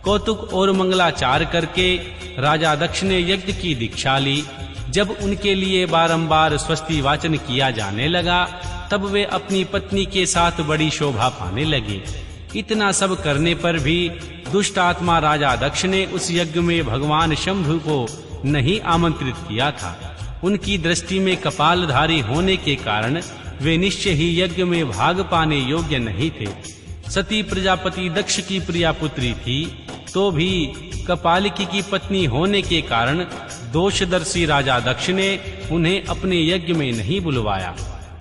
कौतुक और मंगलाचार करके राजा दक्ष ने यज्ञ की दीक्षा ली। जब उनके लिए बारंबार स्वस्ति वाचन किया जाने लगा तब वे अपनी पत्नी के साथ बड़ी शोभा पाने लगे। इतना सब करने पर भी दुष्ट आत्मा राजा दक्ष ने उस यज्ञ में भगवान शंभु को नहीं आमंत्रित किया था। उनकी दृष्टि में कपालधारी होने के कारण वे निश्चय ही यज्ञ में भाग पाने योग्य नहीं थे। सती प्रजापति दक्ष की प्रिया पुत्री थी, तो भी कपालिकी की पत्नी होने के कारण दोषदर्शी राजा दक्ष ने उन्हें अपने यज्ञ में नहीं बुलवाया।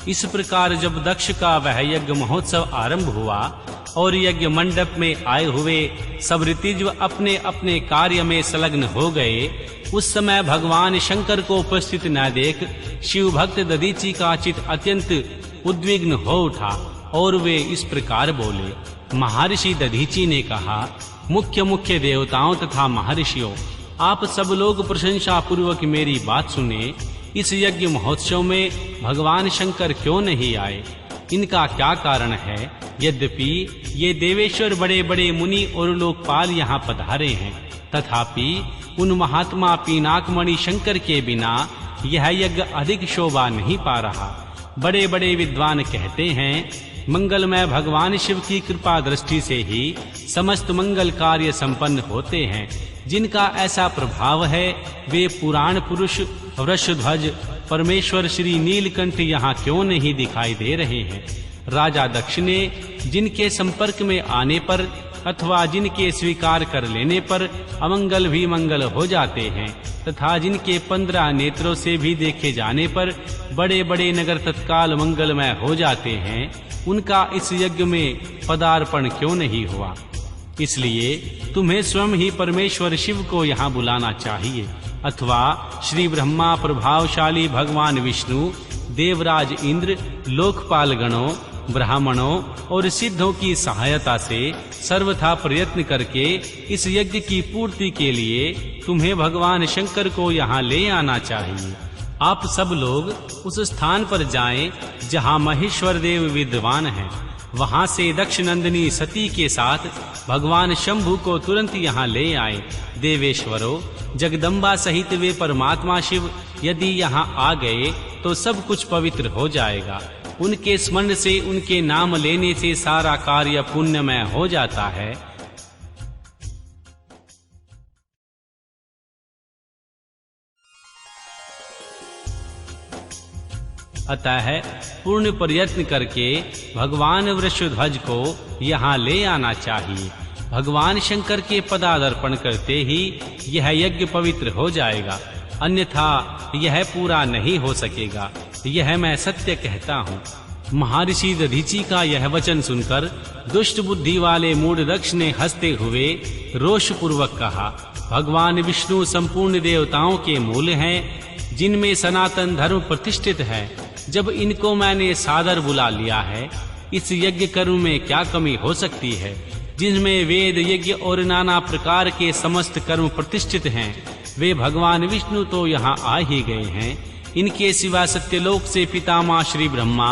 इस प्रकार जब दक्ष का वह यज्ञ महोत्सव आरंभ हुआ और यज्ञ मंडप में आए हुए सब ऋतिज अपने अपने कार्य में संलग्न हो गए, उस समय भगवान शंकर को उपस्थित न देख शिव भक्त दधीचि का चित्त अत्यंत उद्विग्न हो उठा और वे इस प्रकार बोले। महर्षि दधीचि ने कहा, मुख्य मुख्य देवताओं तथा महर्षियों, आप सब लोग प्रशंसा पूर्वक मेरी बात सुने। इस यज्ञ महोत्सव में भगवान शंकर क्यों नहीं आए? इनका क्या कारण है? यद्यपि ये देवेश्वर बड़े बड़े मुनि और लोकपाल यहाँ पधारे हैं, तथापि उन महात्मा पिनाकमणि शंकर के बिना यह यज्ञ अधिक शोभा नहीं पा रहा। बड़े बड़े विद्वान कहते हैं, मंगलमय भगवान शिव की कृपा दृष्टि से ही समस्त मंगल कार्य संपन्न होते हैं। जिनका ऐसा प्रभाव है वे पुराण पुरुष वृषध्वज परमेश्वर श्री नीलकंठ यहाँ क्यों नहीं दिखाई दे रहे हैं? राजा दक्ष ने जिनके संपर्क में आने पर अथवा जिनके स्वीकार कर लेने पर अमंगल भी मंगल हो जाते हैं, तथा जिनके 15 नेत्रों से भी देखे जाने पर बड़े बड़े नगर तत्काल मंगलमय हो जाते हैं, उनका इस यज्ञ में पदार्पण क्यों नहीं हुआ? इसलिए तुम्हें स्वयं ही परमेश्वर शिव को यहाँ बुलाना चाहिए, अथवा श्री ब्रह्मा, प्रभावशाली भगवान विष्णु, देवराज इंद्र, लोकपाल गणों, ब्राह्मणों और सिद्धों की सहायता से सर्वथा प्रयत्न करके इस यज्ञ की पूर्ति के लिए तुम्हें भगवान शंकर को यहाँ ले आना चाहिए। आप सब लोग उस स्थान पर जाएं जहाँ महेश्वर देव विद्वान हैं। वहां से दक्ष नंदिनी सती के साथ भगवान शंभु को तुरंत यहाँ ले आए। देवेश्वरों, जगदम्बा सहित वे परमात्मा शिव यदि यहाँ आ गए तो सब कुछ पवित्र हो जाएगा। उनके स्मरण से, उनके नाम लेने से सारा कार्य पुण्यमय हो जाता है। अतः पूर्ण प्रयत्न करके भगवान वृषध्वज को यहाँ ले आना चाहिए। भगवान शंकर के पदार्पण करते ही यह यज्ञ पवित्र हो जाएगा, अन्यथा यह पूरा नहीं हो सकेगा। यह मैं सत्य कहता हूँ। महर्षि दधीचि का यह वचन सुनकर दुष्ट बुद्धि वाले मूढ़ दक्ष ने हंसते हुए रोष पूर्वक कहा, भगवान विष्णु संपूर्ण देवताओं के मूल हैं, जिनमें सनातन धर्म प्रतिष्ठित है। जब इनको मैंने सादर बुला लिया है, इस यज्ञ कर्म में क्या कमी हो सकती है? जिनमें वेद, यज्ञ और नाना प्रकार के समस्त कर्म प्रतिष्ठित हैं, वे भगवान विष्णु तो यहाँ आ ही गए हैं। इनके सिवा सत्यलोक से पितामह श्री ब्रह्मा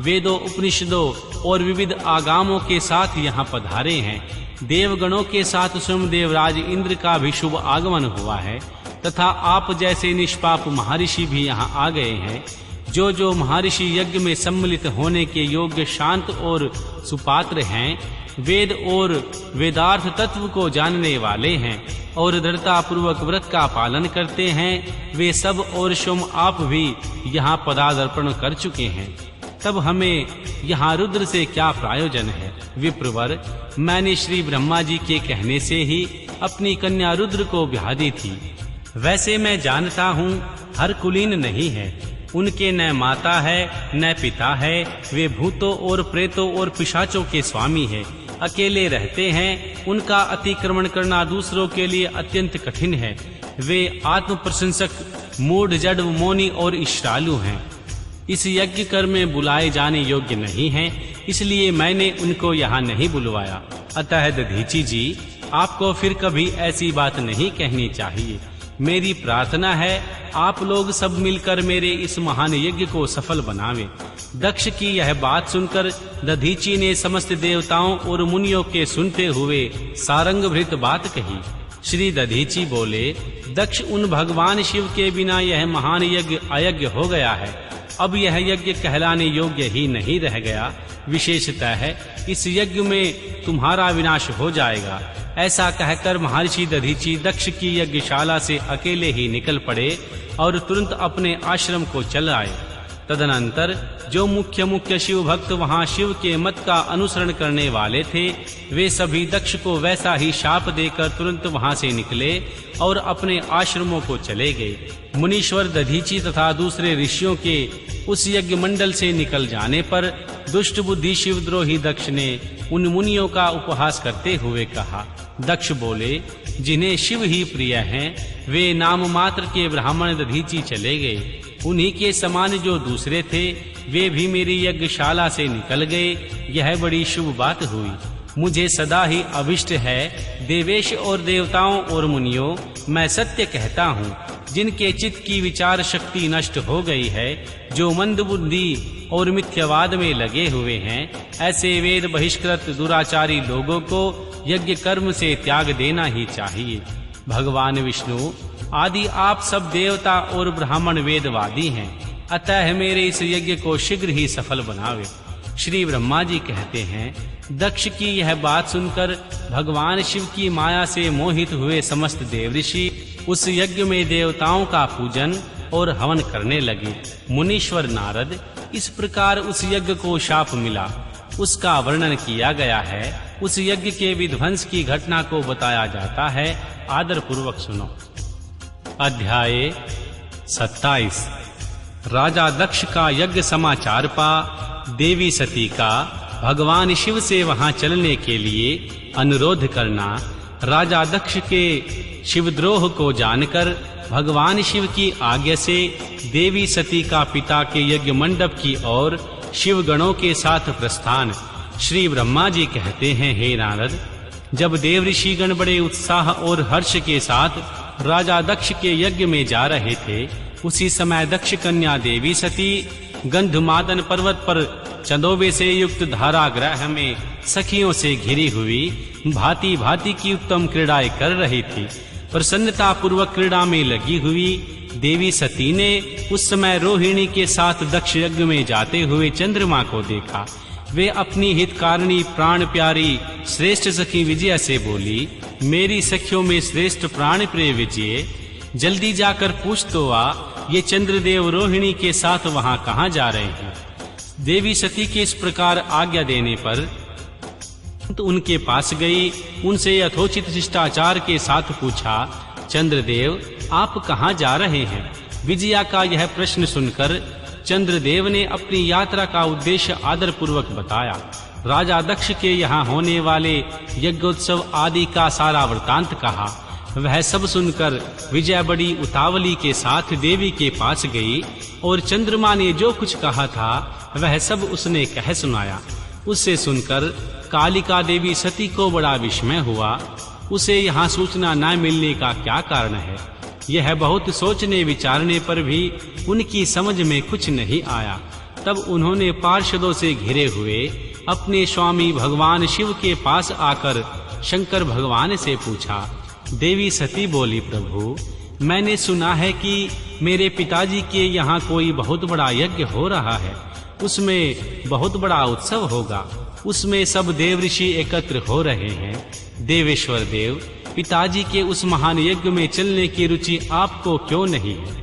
वेदों, उपनिषदों और विविध आगामों के साथ यहाँ पधारे हैं। देवगणों के साथ स्वयं देवराज इंद्र का भी शुभ आगमन हुआ है, तथा आप जैसे निष्पाप महर्षि भी यहाँ आ गए हैं। जो जो महर्षि यज्ञ में सम्मिलित होने के योग्य, शांत और सुपात्र हैं, वेद और वेदार्थ तत्व को जानने वाले हैं और दृढ़ता पूर्वक व्रत का पालन करते हैं, वे सब और स्वयं आप भी यहाँ पदार्पण कर चुके हैं। तब हमें यहाँ रुद्र से क्या प्रयोजन है? विप्रवर, मैंने श्री ब्रह्मा जी के कहने से ही अपनी कन्या रुद्र को ब्याह दी थी। वैसे मैं जानता हूँ हर कुलीन नहीं है, उनके न माता है न पिता है। वे भूतों और प्रेतों और पिशाचों के स्वामी है, अकेले रहते हैं। उनका अतिक्रमण करना दूसरों के लिए अत्यंत कठिन है। वे आत्म प्रशंसक, मूढ़, जड़, मौनी और ईर्ष्यालु हैं। इस यज्ञ कर्म में बुलाए जाने योग्य नहीं हैं, इसलिए मैंने उनको यहाँ नहीं बुलवाया। अतः दधीचि जी, आपको फिर कभी ऐसी बात नहीं कहनी चाहिए। मेरी प्रार्थना है आप लोग सब मिलकर मेरे इस महान यज्ञ को सफल बनावें। दक्ष की यह बात सुनकर दधीची ने समस्त देवताओं और मुनियों के सुनते हुए सारंगभृत बात कही। श्री दधीची बोले, दक्ष उन भगवान शिव के बिना यह महान यज्ञ अयज्ञ हो गया है। अब यह यज्ञ कहलाने योग्य ही नहीं रह गया। विशेषतः है इस यज्ञ में तुम्हारा विनाश हो जाएगा। ऐसा कहकर महर्षि दधीची दक्ष की यज्ञशाला से अकेले ही निकल पड़े और तुरंत अपने आश्रम को चल आए। तदनंतर जो मुख्य शिव भक्त वहां शिव के मत का अनुसरण करने वाले थे, वे सभी दक्ष को वैसा ही शाप देकर तुरंत वहां से निकले और अपने आश्रमों को चले गए। मुनीश्वर दधीची तथा दूसरे ऋषियों के उस यज्ञ मंडल से निकल जाने पर दुष्ट बुद्धि शिवद्रोही दक्ष ने उन मुनियों का उपहास करते हुए कहा। दक्ष बोले, जिन्हें शिव ही प्रिय हैं, वे नाम मात्र के ब्राह्मण दधीची चले गए। उन्हीं के समान जो दूसरे थे, वे भी मेरी यज्ञशाला से निकल गए। यह बड़ी शुभ बात हुई। मुझे सदा ही अभिष्ट है, देवेश और देवताओं और मुनियों, मैं सत्य कहता हूँ, जिनके चित्त की विचार शक्ति नष्ट हो गई है, जो मंद बुद्धि और मिथ्यावाद में लगे हुए हैं, ऐसे वेद बहिष्कृत दुराचारी लोगों को यज्ञ कर्म से त्याग देना ही चाहिए। भगवान विष्णु आदि आप सब देवता और ब्राह्मण वेदवादी हैं, अतः मेरे इस यज्ञ को शीघ्र ही सफल बनावे। श्री ब्रह्मा जी कहते हैं, दक्ष की यह बात सुनकर भगवान शिव की माया से मोहित हुए समस्त देवऋषि उस यज्ञ में देवताओं का पूजन और हवन करने लगे। मुनीश्वर नारद, इस प्रकार उस यज्ञ को शाप मिला, उसका वर्णन किया गया है। उस यज्ञ के विध्वंस की घटना को बताया जाता है, आदर पूर्वक सुनो। अध्याय 27। राजा दक्ष का यज्ञ समाचार पा देवी सती का भगवान शिव से वहां चलने के लिए अनुरोध करना। राजा दक्ष के शिवद्रोह को जानकर भगवान शिव की आज्ञा से देवी सती का पिता के यज्ञ मंडप की ओर शिव गणों के साथ प्रस्थान। श्री ब्रह्मा जी कहते हैं, हे नारद, जब देव ऋषि गण बड़े उत्साह और हर्ष के साथ राजा दक्ष के यज्ञ में जा रहे थे, उसी समय दक्ष कन्या देवी सती गंधमादन पर्वत पर चंदोबे से युक्त धारागृह में सखियों से घिरी हुई भांति भांति की उत्तम क्रीड़ाएं कर रही थी। प्रसन्नता पूर्वक क्रीड़ा में लगी हुई देवी सती ने उस समय रोहिणी के साथ दक्ष यज्ञ में जाते हुए चंद्रमा को देखा। वे अपनी हितकारिणी प्राण प्यारी श्रेष्ठ सखी विजया से बोली, मेरी सखियों में श्रेष्ठ प्राण प्रिय विजय, जल्दी जाकर पूछ तो आ, ये चंद्रदेव रोहिणी के साथ वहां कहां जा रहे हैं। देवी सती के इस प्रकार आज्ञा देने पर तो उनके पास गई, उनसे यथोचित शिष्टाचार के साथ पूछा, चंद्रदेव आप कहां जा रहे हैं। विजया का यह प्रश्न सुनकर चंद्रदेव ने अपनी यात्रा का उद्देश्य आदर पूर्वक बताया। राजा दक्ष के यहाँ होने वाले यज्ञोत्सव आदि का सारा वृतांत कहा। वह सब सुनकर विजया बड़ी उतावली के साथ देवी के पास गई और चंद्रमा ने जो कुछ कहा था वह सब उसने कह सुनाया। उससे सुनकर कालिका देवी सती को बड़ा विस्मय हुआ। उसे यहाँ सूचना न मिलने का क्या कारण है, यह बहुत सोचने विचारने पर भी उनकी समझ में कुछ नहीं आया। तब उन्होंने पार्षदों से घिरे हुए अपने स्वामी भगवान शिव के पास आकर शंकर भगवान से पूछा। देवी सती बोली, प्रभु, मैंने सुना है कि मेरे पिताजी के यहाँ कोई बहुत बड़ा यज्ञ हो रहा है, उसमें बहुत बड़ा उत्सव होगा, उसमें सब देव ऋषि एकत्र हो रहे हैं। देवेश्वर देव, पिताजी के उस महान यज्ञ में चलने की रुचि आपको क्यों नहीं है?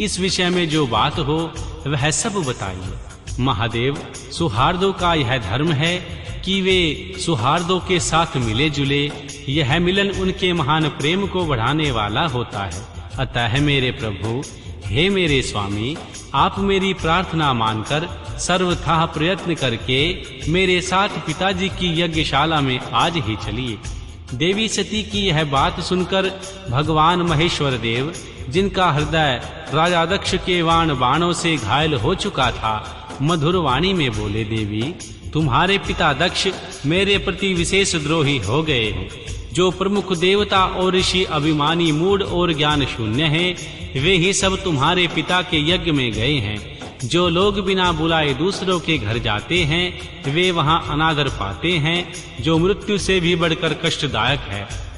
इस विषय में जो बात हो वह सब बताइए। महादेव, सुहार्दों का यह धर्म है कि वे सुहार्दों के साथ मिले जुले। यह मिलन उनके महान प्रेम को बढ़ाने वाला होता है। अतः मेरे प्रभु, हे मेरे स्वामी, आप मेरी प्रार्थना मानकर सर्वथा प्रयत्न करके मेरे साथ पिताजी की यज्ञशाला में आज ही चलिए। देवी सती की यह बात सुनकर भगवान महेश्वर देव, जिनका हृदय राजा दक्ष के बाणों से घायल हो चुका था, मधुर वाणी में बोले, देवी, तुम्हारे पिता दक्ष मेरे प्रति विशेष द्रोही हो गए हैं। जो प्रमुख देवता और ऋषि अभिमानी, मूढ़ और ज्ञान शून्य हैं, वे ही सब तुम्हारे पिता के यज्ञ में गए हैं। जो लोग बिना बुलाए दूसरों के घर जाते हैं, वे वहां अनादर पाते हैं, जो मृत्यु से भी बढ़कर कष्टदायक है।